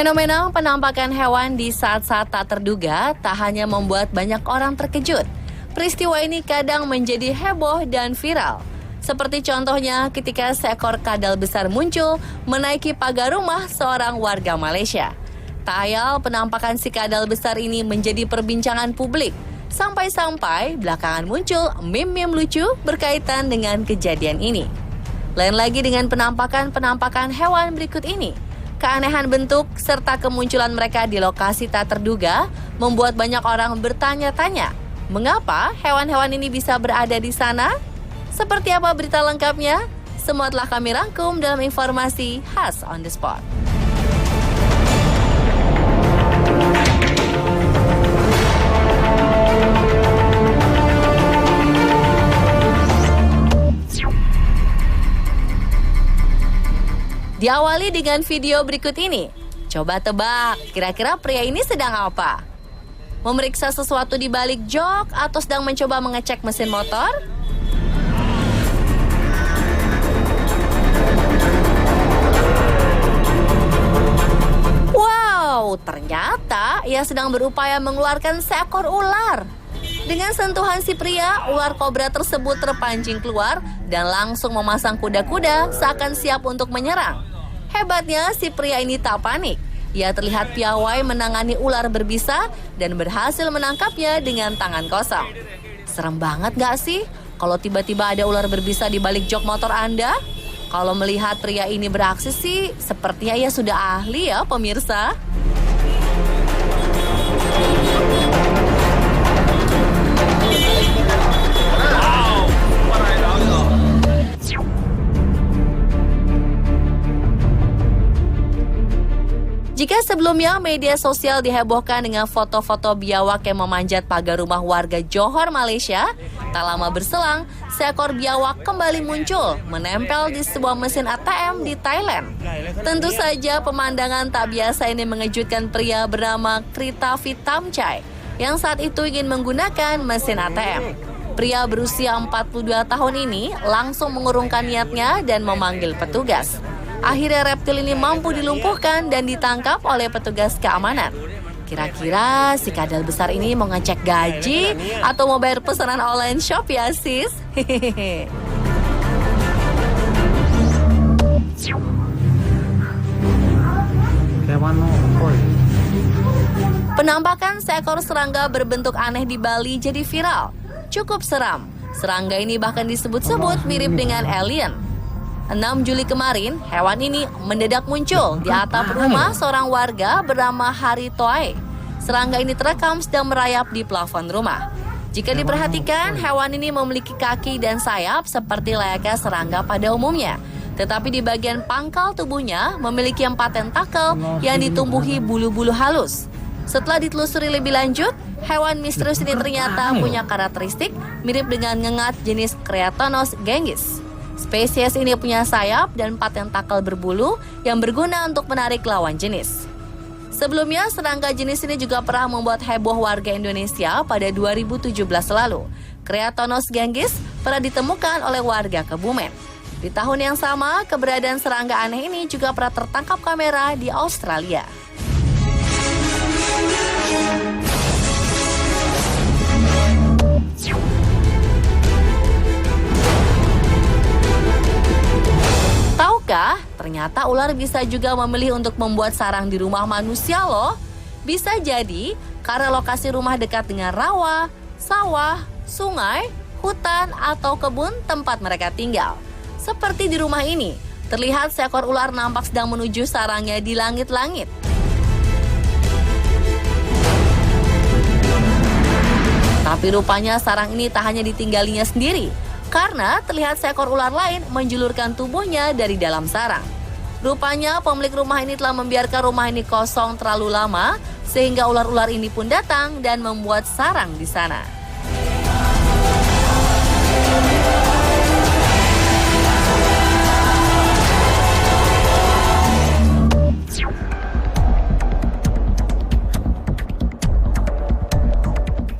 Fenomena penampakan hewan di saat-saat tak terduga tak hanya membuat banyak orang terkejut. Peristiwa ini kadang menjadi heboh dan viral. Seperti contohnya ketika seekor kadal besar muncul menaiki pagar rumah seorang warga Malaysia. Tak ayal penampakan si kadal besar ini menjadi perbincangan publik. Sampai-sampai belakangan muncul meme-meme lucu berkaitan dengan kejadian ini. Lain lagi dengan penampakan hewan berikut ini. Keanehan bentuk serta kemunculan mereka di lokasi tak terduga membuat banyak orang bertanya-tanya, mengapa hewan-hewan ini bisa berada di sana? Seperti apa berita lengkapnya? Semua telah kami rangkum dalam informasi khas on the spot. Diawali dengan video berikut ini. Coba tebak, kira-kira pria ini sedang apa? Memeriksa sesuatu di balik jok atau sedang mencoba mengecek mesin motor? Wow, ternyata ia sedang berupaya mengeluarkan seekor ular. Dengan sentuhan si pria, ular kobra tersebut terpancing keluar dan langsung memasang kuda-kuda seakan siap untuk menyerang. Hebatnya, si pria ini tak panik. Ia terlihat piawai menangani ular berbisa dan berhasil menangkapnya dengan tangan kosong. Serem banget gak sih kalau tiba-tiba ada ular berbisa di balik jok motor Anda? Kalau melihat pria ini beraksi sih, sepertinya ia sudah ahli ya pemirsa. Jika sebelumnya media sosial dihebohkan dengan foto-foto biawak yang memanjat pagar rumah warga Johor, Malaysia, tak lama berselang, seekor biawak kembali muncul, menempel di sebuah mesin ATM di Thailand. Tentu saja pemandangan tak biasa ini mengejutkan pria bernama Krita Vitamchai, yang saat itu ingin menggunakan mesin ATM. Pria berusia 42 tahun ini langsung mengurungkan niatnya dan memanggil petugas. Akhirnya reptil ini mampu dilumpuhkan dan ditangkap oleh petugas keamanan. Kira-kira si kadal besar ini mau ngecek gaji atau mau bayar pesanan online shop ya sis? Penampakan seekor serangga berbentuk aneh di Bali jadi viral. Cukup seram. Serangga ini bahkan disebut-sebut mirip dengan alien. 6 Juli kemarin, hewan ini mendadak muncul di atap rumah seorang warga bernama Hari Toai. Serangga ini terekam sedang merayap di plafon rumah. Jika diperhatikan, hewan ini memiliki kaki dan sayap seperti layaknya serangga pada umumnya. Tetapi di bagian pangkal tubuhnya memiliki 4 tentakel yang ditumbuhi bulu-bulu halus. Setelah ditelusuri lebih lanjut, hewan misterius ini ternyata punya karakteristik mirip dengan ngengat jenis Creatonos genghis. Spesies ini punya sayap dan 4 tentakel berbulu yang berguna untuk menarik lawan jenis. Sebelumnya, serangga jenis ini juga pernah membuat heboh warga Indonesia pada 2017 lalu. Creatonos genghis pernah ditemukan oleh warga Kebumen. Di tahun yang sama, keberadaan serangga aneh ini juga pernah tertangkap kamera di Australia. Tahukah, ternyata ular bisa juga memilih untuk membuat sarang di rumah manusia loh. Bisa jadi karena lokasi rumah dekat dengan rawa, sawah, sungai, hutan, atau kebun tempat mereka tinggal. Seperti di rumah ini, terlihat seekor ular nampak sedang menuju sarangnya di langit-langit. Tapi rupanya sarang ini tak hanya ditinggalinya sendiri, karena terlihat seekor ular lain menjulurkan tubuhnya dari dalam sarang. Rupanya pemilik rumah ini telah membiarkan rumah ini kosong terlalu lama, sehingga ular-ular ini pun datang dan membuat sarang di sana.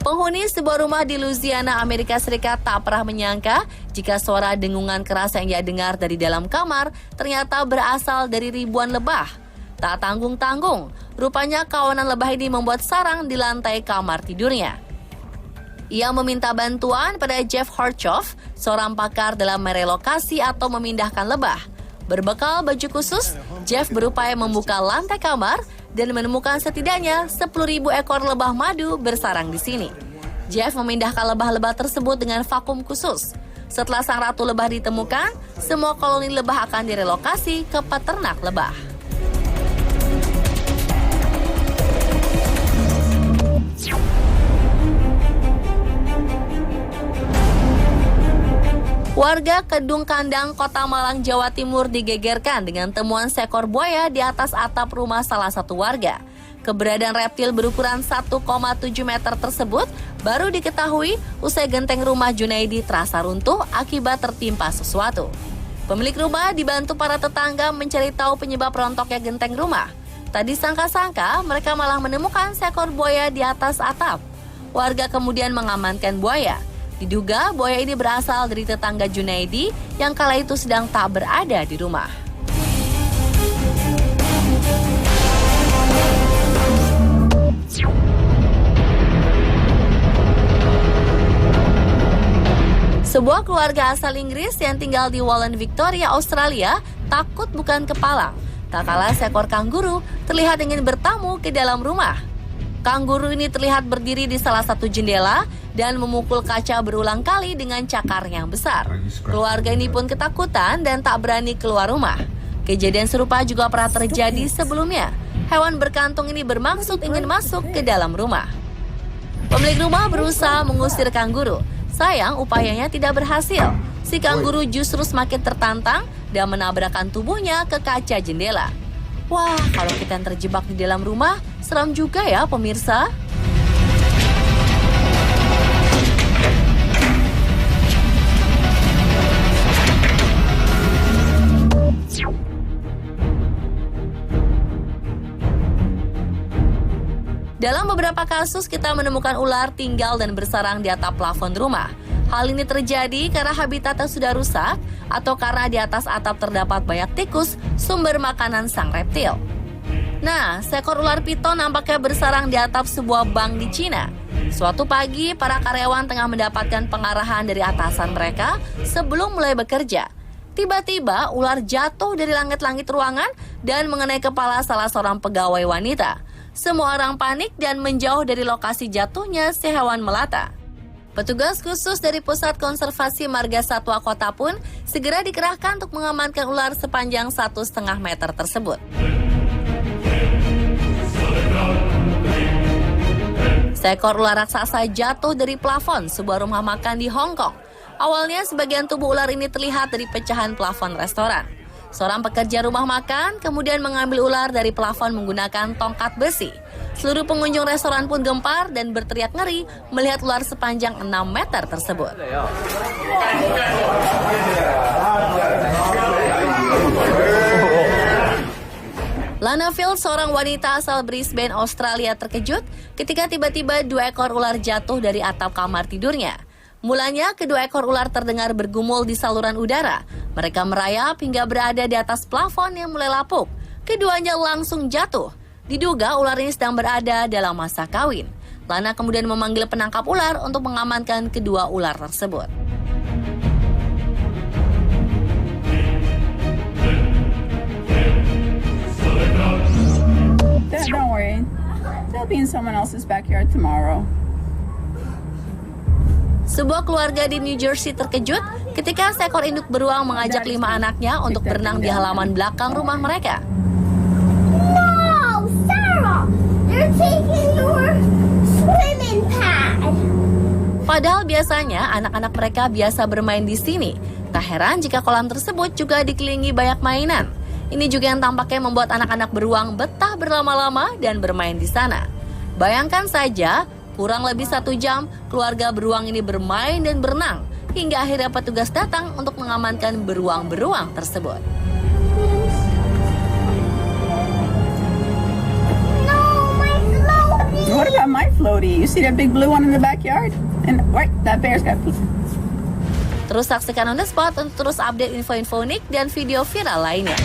Penghuni sebuah rumah di Louisiana, Amerika Serikat tak pernah menyangka jika suara dengungan keras yang ia dengar dari dalam kamar ternyata berasal dari ribuan lebah. Tak tanggung-tanggung, rupanya kawanan lebah ini membuat sarang di lantai kamar tidurnya. Ia meminta bantuan pada Jeff Horchoff, seorang pakar dalam merelokasi atau memindahkan lebah. Berbekal baju khusus, Jeff berupaya membuka lantai kamar dan menemukan setidaknya 10.000 ekor lebah madu bersarang di sini. Jeff memindahkan lebah-lebah tersebut dengan vakum khusus. Setelah sang ratu lebah ditemukan, semua koloni lebah akan direlokasi ke peternak lebah. Warga Kedung Kandang, Kota Malang, Jawa Timur digegerkan dengan temuan seekor buaya di atas atap rumah salah satu warga. Keberadaan reptil berukuran 1,7 meter tersebut baru diketahui usai genteng rumah Junaidi terasa runtuh akibat tertimpa sesuatu. Pemilik rumah dibantu para tetangga mencari tahu penyebab rontoknya genteng rumah. Tak disangka-sangka mereka malah menemukan seekor buaya di atas atap. Warga kemudian mengamankan buaya. Diduga buaya ini berasal dari tetangga Junaidi yang kala itu sedang tak berada di rumah. Sebuah keluarga asal Inggris yang tinggal di Wallen, Victoria, Australia takut bukan kepalang. Tak kalah seekor kanguru terlihat ingin bertamu ke dalam rumah. Kanguru ini terlihat berdiri di salah satu jendela dan memukul kaca berulang kali dengan cakar yang besar. Keluarga ini pun ketakutan dan tak berani keluar rumah. Kejadian serupa juga pernah terjadi sebelumnya. Hewan berkantung ini bermaksud ingin masuk ke dalam rumah. Pemilik rumah berusaha mengusir kanguru. Sayang, upayanya tidak berhasil. Si kanguru justru semakin tertantang dan menabrakkan tubuhnya ke kaca jendela. Wah, kalau kita yang terjebak di dalam rumah, seram juga ya pemirsa. Dalam beberapa kasus kita menemukan ular tinggal dan bersarang di atap plafon rumah. Hal ini terjadi karena habitatnya sudah rusak atau karena di atas atap terdapat banyak tikus, sumber makanan sang reptil. Nah, seekor ular piton nampaknya bersarang di atap sebuah bank di Cina. Suatu pagi, para karyawan tengah mendapatkan pengarahan dari atasan mereka sebelum mulai bekerja. Tiba-tiba, ular jatuh dari langit-langit ruangan dan mengenai kepala salah seorang pegawai wanita. Semua orang panik dan menjauh dari lokasi jatuhnya si hewan melata. Petugas khusus dari Pusat Konservasi Marga Satwa Kota pun segera dikerahkan untuk mengamankan ular sepanjang 1,5 meter tersebut. Seekor ular raksasa jatuh dari plafon sebuah rumah makan di Hong Kong. Awalnya sebagian tubuh ular ini terlihat dari pecahan plafon restoran. Seorang pekerja rumah makan kemudian mengambil ular dari plafon menggunakan tongkat besi. Seluruh pengunjung restoran pun gempar dan berteriak ngeri melihat ular sepanjang 6 meter tersebut. Lana Field, seorang wanita asal Brisbane, Australia, terkejut ketika tiba-tiba 2 ekor ular jatuh dari atap kamar tidurnya. Mulanya, kedua ekor ular terdengar bergumul di saluran udara. Mereka merayap hingga berada di atas plafon yang mulai lapuk. Keduanya langsung jatuh. Diduga ular ini sedang berada dalam masa kawin. Lana kemudian memanggil penangkap ular untuk mengamankan kedua ular tersebut. Don't worry, they'll be in someone else's backyard tomorrow. Sebuah keluarga di New Jersey terkejut ketika seekor induk beruang mengajak 5 anaknya untuk berenang di halaman belakang rumah mereka. No, Sarah, they're taking your swimming pad. Padahal biasanya anak-anak mereka biasa bermain di sini. Tak heran jika kolam tersebut juga dikelilingi banyak mainan. Ini juga yang tampaknya membuat anak-anak beruang betah berlama-lama dan bermain di sana. Bayangkan saja, kurang lebih 1 jam, keluarga beruang ini bermain dan berenang, hingga akhirnya petugas datang untuk mengamankan beruang-beruang tersebut. No, my floaty. What about my floaty? You see that big blue one in the backyard? And wait, that bear's got pee. Terus saksikan On The Spot untuk terus update info-info unik dan video viral lainnya.